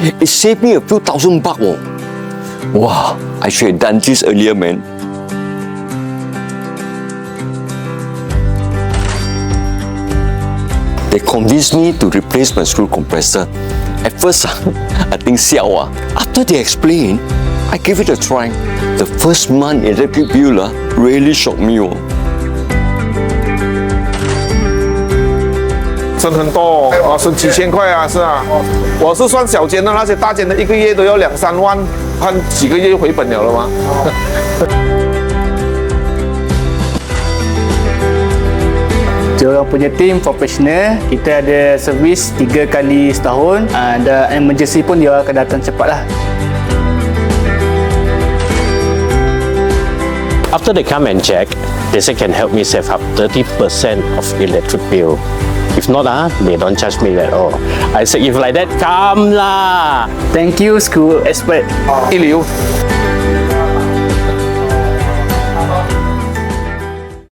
It saved me a few $1,000 oh. Wow, I should have done this earlier, man. They convinced me to replace my screw compressor. At first, I think siao ah. After they explained, I gave it a try. The first month electric bill really shocked me oh. 省很多哦，省几千块啊，是啊。我是算小间的，那些大间的一个月都要2-3万，看几个月就回本了吗？Diorang punya tim profesional. Kita ada servis 3 kali setahun. Ada emergency pun dia akan datang cepat lah. After they come and check, they say can help me save up 30% of electric bill. If not, they don't charge me at all. I said, if like that, come lah. Thank you, school expert. 一流。